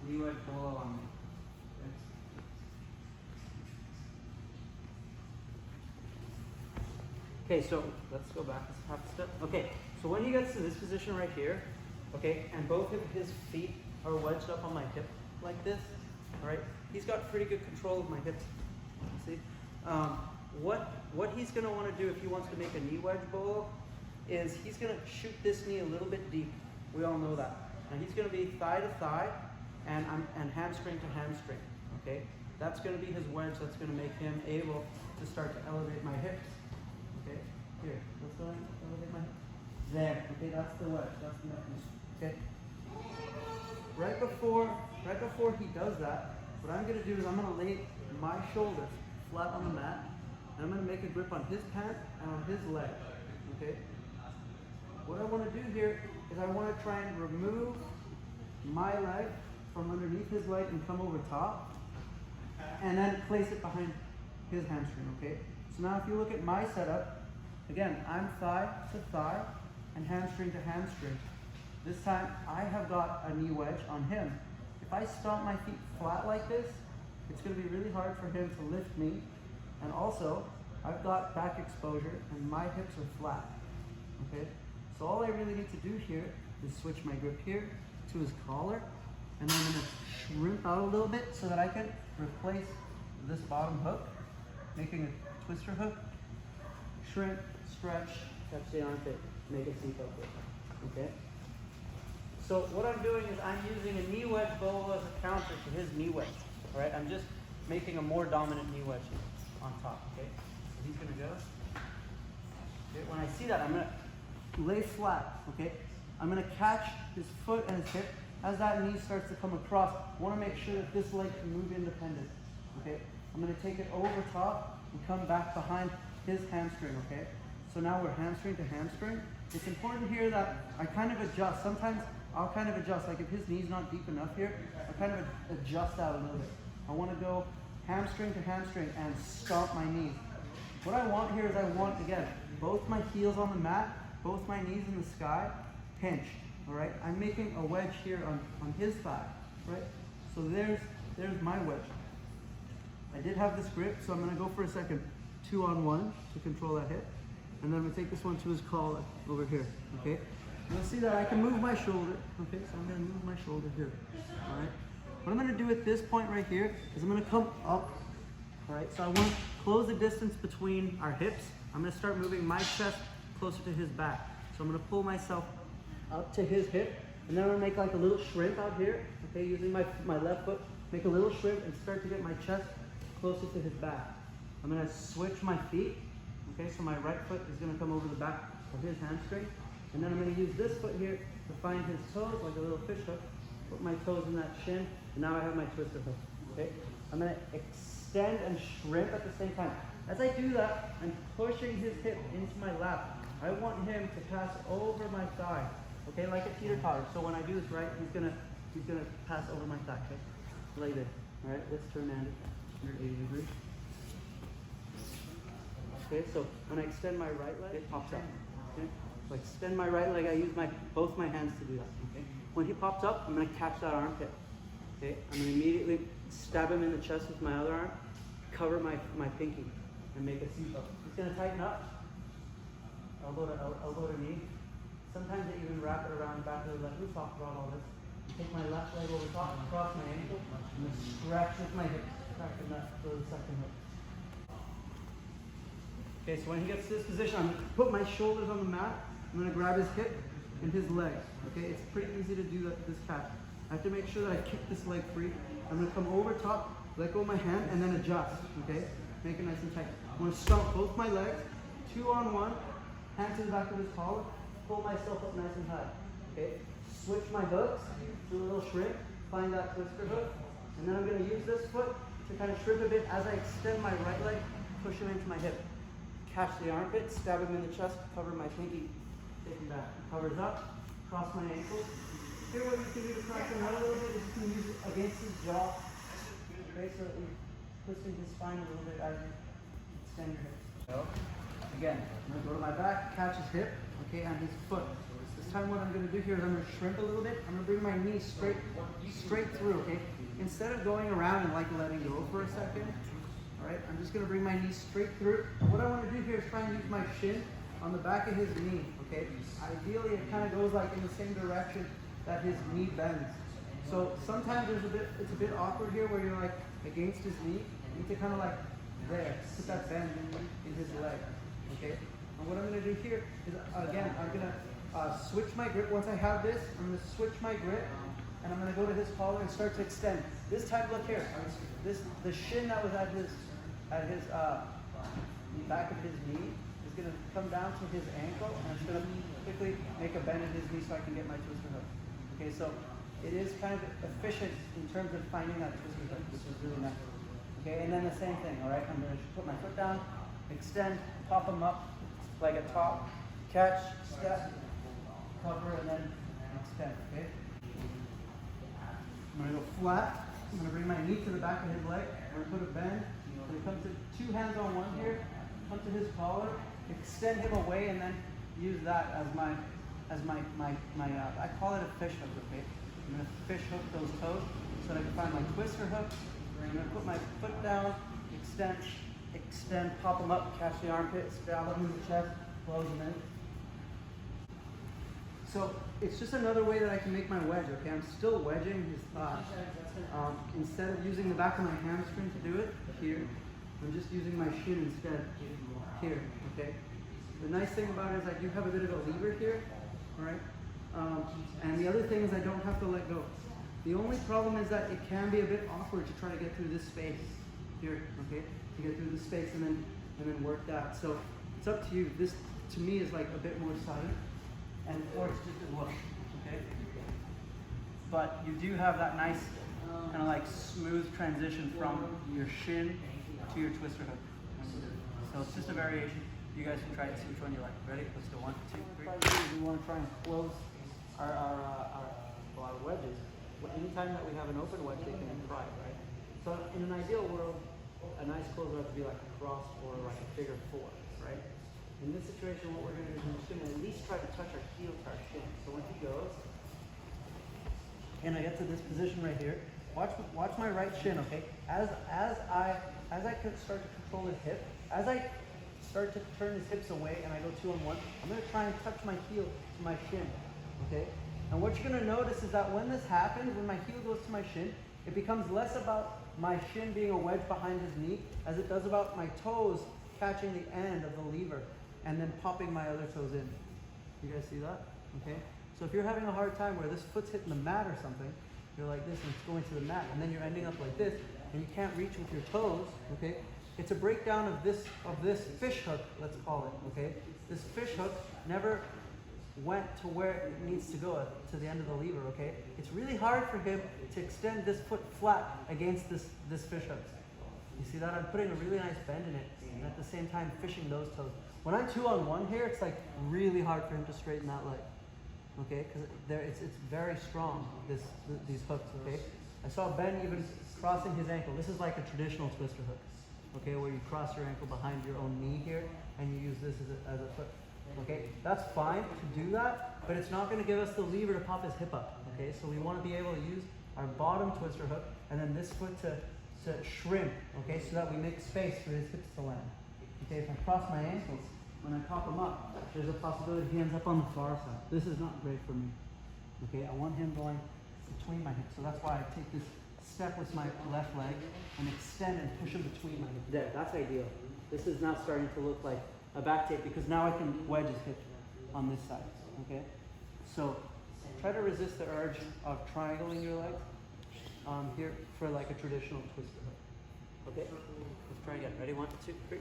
knee wedge bolo on me. Okay, so let's go back a half step. Okay, so when he gets to this position right here, okay, and both of his feet are wedged up on my hip like this, all right, he's got pretty good control of my hips. See, what he's going to want to do if he wants to make a knee wedge bolo is he's going to shoot this knee a little bit deep. We all know that, and he's going to be thigh to thigh and hamstring to hamstring. Okay, that's going to be his wedge. That's going to make him able to start to elevate my hips. Okay, here, let's go and elevate my hips. There, okay, that's the wedge, that's the mechanism. Okay. Right before he does that, what I'm gonna do is I'm gonna lay my shoulders flat on the mat, and I'm gonna make a grip on his pant and on his leg. Okay. What I want to do here is I want to try and remove my leg from underneath his leg and come over top, and then place it behind his hamstring. Okay. So now if you look at my setup, again, I'm thigh to thigh and hamstring to hamstring. This time I have got a knee wedge on him. If I stomp my feet flat like this, it's going to be really hard for him to lift me. And also, I've got back exposure and my hips are flat. Okay? So all I really need to do here is switch my grip here to his collar, and then I'm going to shrimp out a little bit so that I can replace this bottom hook, making a twister hook, shrimp, stretch, touch the armpit, make a seat up with it. Okay? So what I'm doing is I'm using a knee wedge bolo as a counter to his knee wedge. All right? I'm just making a more dominant knee wedge on top. Okay? So he's gonna go. Okay? When I see that, I'm gonna lay flat. Okay? I'm gonna catch his foot and his hip as that knee starts to come across. I want to make sure that this leg can move independent. Okay? I'm gonna take it over top and come back behind his hamstring, okay? So now we're hamstring to hamstring. It's important here that I kind of adjust. Sometimes I'll kind of adjust, like if his knee's not deep enough here, I kind of adjust out a little bit. I want to go hamstring to hamstring and stomp my knees. What I want here is I want, again, both my heels on the mat, both my knees in the sky, pinch, all right? I'm making a wedge here on his thigh, right? So there's my wedge. I did have this grip, so I'm going to go for a second 2-on-1 to control that hip. And then I'm going to take this one to his collar over here, okay? You'll see that I can move my shoulder, okay? So I'm going to move my shoulder here, all right? What I'm going to do at this point right here is I'm going to come up, all right? So I want to close the distance between our hips. I'm going to start moving my chest closer to his back. So I'm going to pull myself up to his hip, and then I'm going to make like a little shrimp out here, okay? Using my left foot, make a little shrimp and start to get my chest closer to his back. I'm going to switch my feet. Okay, so my right foot is going to come over the back of his hamstring. And then I'm going to use this foot here to find his toes, like a little fish hook. Put my toes in that shin, and now I have my twister hook. Okay, I'm going to extend and shrimp at the same time. As I do that, I'm pushing his hip into my lap. I want him to pass over my thigh. Okay, like a teeter-totter. So when I do this right, he's gonna pass over my thigh. Okay, lay there. All right, let's turn Andy 180 degrees. Okay, so when I extend my right leg, it pops up. Okay, so I extend my right leg. I use both my hands to do that. Okay, when he pops up, I'm gonna catch that armpit. Okay, I'm gonna immediately stab him in the chest with my other arm, cover my pinky, and make a seat up. He's gonna tighten up, elbow to knee. Sometimes I even wrap it around the back of the leg. We talked about all this. Take my left leg over top, across my ankle, and stretch with my hips, crack the nut for the second hook. Okay, so when he gets to this position, I'm going to put my shoulders on the mat. I'm going to grab his hip and his leg. Okay, it's pretty easy to do this catch. I have to make sure that I kick this leg free. I'm going to come over top, let go of my hand, and then adjust. Okay, make it nice and tight. I'm going to stomp both my legs, 2-on-1, hand to the back of his collar, pull myself up nice and high. Okay, switch my hooks, do a little shrimp, find that twister hook, and then I'm going to use this foot to kind of shrimp a bit as I extend my right leg, push him into my hip. Catch the armpit, stab him in the chest, cover my pinky, take him back. Covers up, cross my ankles. Here what you can do to crack him out a little bit is you can use it against his jaw. Okay, so you're twisting his spine a little bit as you extend your hips. So, again, I'm going to go to my back, catch his hip, okay, and his foot. This time what I'm going to do here is I'm going to shrimp a little bit. I'm going to bring my knee straight through, okay? Instead of going around and like letting go for a second, all right, I'm just going to bring my knee straight through. And what I want to do here is try and use my shin on the back of his knee, okay? Ideally, it kind of goes like in the same direction that his knee bends. So sometimes it's a bit awkward here where you're like against his knee. You need to kind of like there, put that bend in his leg, okay? And what I'm going to do here is, again, I'm going to switch my grip. Once I have this, I'm going to switch my grip, and I'm going to go to his collar and start to extend. This time, look here. The shin that was at his back of his knee is going to come down to his ankle, and I'm going to quickly make a bend in his knee so I can get my twister hook. Okay, so it is kind of efficient in terms of finding that twister hook, which is really nice. Okay, and then the same thing, all right? I'm going to put my foot down, extend, pop them up like a top, catch, step, cover, and then extend, okay? I'm going to go flat. I'm going to bring my knee to the back of his leg. I'm going to put a bend. I'm going to come to two hands on one here, come to his collar, extend him away, and then use that as my I call it a fish hook, okay? I'm going to fish hook those toes so that I can find my twister hook. I'm going to put my foot down, extend, pop them up, catch the armpit, stab them in the chest, close them in. So it's just another way that I can make my wedge, okay? I'm still wedging his thigh. Instead of using the back of my hamstring to do it, here, I'm just using my shin instead, here, okay? The nice thing about it is I do have a bit of a lever here, all right? And the other thing is I don't have to let go. The only problem is that it can be a bit awkward to try to get through this space here, okay? To get through this space and then work that. So it's up to you. This, to me, is like a bit more silent, and or it's just as well, okay? But you do have that nice kind of like smooth transition from your shin to your twister hook. So it's just a variation. You guys can try it, see which one you like. Ready? Let's go 1, 2, 3. We want to try and close our wedges. Anytime that we have an open wedge, they can thrive, right? So in an ideal world, a nice close would have to be like a cross or like a figure 4, right? In this situation, what we're going to do is we're just going to at least try to touch our heel to our shin. So when he goes, and I get to this position right here, watch my right shin, okay? As I start to control his hip, as I start to turn his hips away and I go 2 on 1, I'm going to try and touch my heel to my shin, okay? And what you're going to notice is that when this happens, when my heel goes to my shin, it becomes less about my shin being a wedge behind his knee as it does about my toes catching the end of the lever and then popping my other toes in. You guys see that? Okay? So if you're having a hard time where this foot's hitting the mat or something, you're like this and it's going to the mat, and then you're ending up like this and you can't reach with your toes, okay? It's a breakdown of this fish hook, let's call it, okay? This fish hook never went to where it needs to go, to the end of the lever, okay? It's really hard for him to extend this foot flat against this fish hook. You see that? I'm putting a really nice bend in it, and at the same time fishing those toes. When I'm 2 on 1 here, it's like really hard for him to straighten that leg, okay? Because it's very strong, these hooks, okay? I saw Ben even crossing his ankle. This is like a traditional twister hook, okay? Where you cross your ankle behind your own knee here, and you use this as a foot. Okay, that's fine to do that, but it's not going to give us the lever to pop his hip up. Okay, so we want to be able to use our bottom twister hook and then this foot to shrimp. Okay, so that we make space for his hips to land. Okay, if I cross my ankles, when I pop him up, there's a possibility he ends up on the far side. This is not great for me. Okay, I want him going between my hips, so that's why I take this step with my left leg and extend and push him between my hips. There, that's ideal. This is now starting to look like a back tape because now I can wedge his hip on this side, okay? So try to resist the urge of triangling your legs here for like a traditional twister hook, okay? Let's try again. Ready? 1, 2, 3.